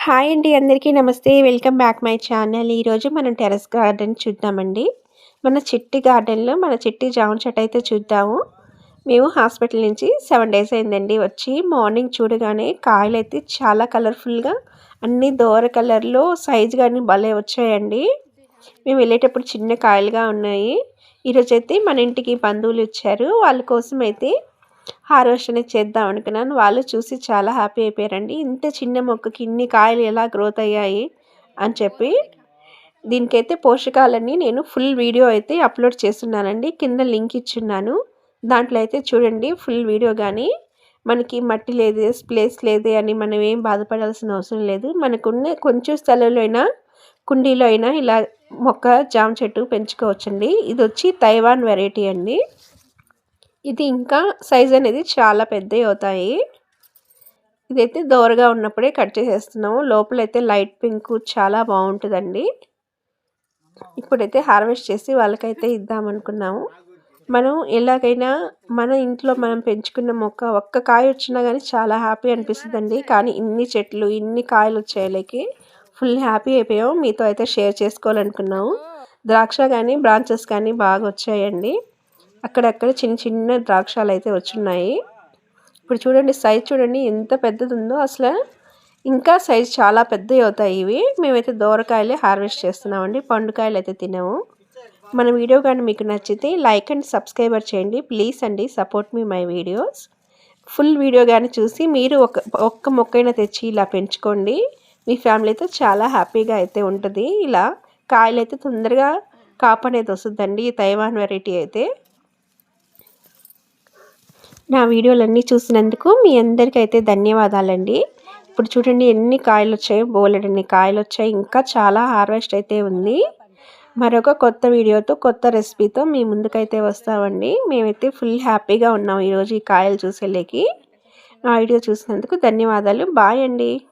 Hi అండి. అందరికీ నమస్తే. Welcome back my channel. ఈరోజు మనం టెర్రస్ గార్డెన్ చూద్దామండి. మన చిట్టి గార్డెన్‌లో మన చిట్టి జామ చెట్టు అయితే చూద్దాము. మేము హాస్పిటల్ నుంచి 7 డేస్ అయిందండి వచ్చి. మార్నింగ్ చూడగానే కాయలైతే చాలా కలర్‌ఫుల్‌గా అన్నీ దోర కలర్‌లో సైజ్ గాని భలే వచ్చాయండి. మేము వెళ్ళేటప్పుడు చిన్న కాయలుగా ఉన్నాయి. ఈరోజైతే మన ఇంటికి బంధువులు వచ్చారు. వాళ్ళ కోసం అయితే హార్వెస్ట్ అనేది చేద్దాం అనుకున్నాను. వాళ్ళు చూసి చాలా హ్యాపీ అయిపోయారండి. ఇంత చిన్న మొక్కకి ఇన్ని కాయలు ఎలా గ్రోత్ అయ్యాయి అని చెప్పి. దీనికైతే పోషకాలన్నీ నేను ఫుల్ వీడియో అయితే అప్లోడ్ చేస్తున్నానండి. కింద లింక్ ఇచ్చున్నాను. దాంట్లో అయితే చూడండి ఫుల్ వీడియో కానీ. మనకి మట్టి లేదు, ప్లేస్ లేదే అని మనం ఏం బాధపడాల్సిన అవసరం లేదు. మనకున్న కొంచెం స్థలంలో అయినా కుండీలో అయినా ఇలా మొక్క జామ చెట్టు పెంచుకోవచ్చండి. ఇది వచ్చి తైవాన్ వెరైటీ అండి. ఇది ఇంకా సైజ్ అనేది చాలా పెద్దవి అవుతాయి. ఇదైతే దోరగా ఉన్నప్పుడే కట్ చేసేస్తున్నాము. లోపలైతే లైట్ పింక్ చాలా బాగుంటుందండి. ఇప్పుడైతే హార్వెస్ట్ చేసి వాళ్ళకైతే ఇద్దామనుకున్నాము. మనం ఎలాగైనా మన ఇంట్లో మనం పెంచుకున్న మొక్క ఒక్క కాయ వచ్చినా కానీ చాలా హ్యాపీ అనిపిస్తుందండి. కానీ ఇన్ని చెట్లు ఇన్ని కాయలు వచ్చేయాలకి ఫుల్ హ్యాపీ అయిపోయాము. మీతో అయితే షేర్ చేసుకోవాలనుకున్నాము. ద్రాక్ష కానీ బ్రాంచెస్ కానీ బాగా వచ్చాయండి. అక్కడక్కడ చిన్న చిన్న ద్రాక్షాలు అయితే వచ్చున్నాయి. ఇప్పుడు చూడండి సైజ్ చూడండి ఎంత పెద్దది ఉందో. అసలు ఇంకా సైజ్ చాలా పెద్దవి అవుతాయి ఇవి. మేమైతే దోరకాయలే హార్వెస్ట్ చేస్తున్నామండి. పండుకాయలు అయితే తినము. మన వీడియో కానీ మీకు నచ్చితే లైక్ అండ్ సబ్స్క్రైబర్ చేయండి ప్లీజ్ అండి. Support me my videos. Full video కానీ చూసి మీరు ఒక్క మొక్కైనా తెచ్చి ఇలా పెంచుకోండి. మీ ఫ్యామిలీతో చాలా హ్యాపీగా అయితే ఉంటుంది. ఇలా కాయలు అయితే తొందరగా కాపు అనేది వస్తుందండి ఈ తైవాన్ వెరైటీ అయితే. నా వీడియోలన్నీ చూసినందుకు మీ అందరికైతే ధన్యవాదాలండి. ఇప్పుడు చూడండి ఎన్ని కాయలు వచ్చాయో, బోలెడన్ని కాయలు వచ్చాయి. ఇంకా చాలా హార్వెస్ట్ అయితే ఉంది. మరొక కొత్త వీడియోతో కొత్త రెసిపీతో మీ ముందుకైతే వస్తామండి. మేమైతే ఫుల్ హ్యాపీగా ఉన్నాం ఈరోజు ఈ కాయలు చూసేలేకి. నా వీడియో చూసినందుకు ధన్యవాదాలు. బాయ్ అండి.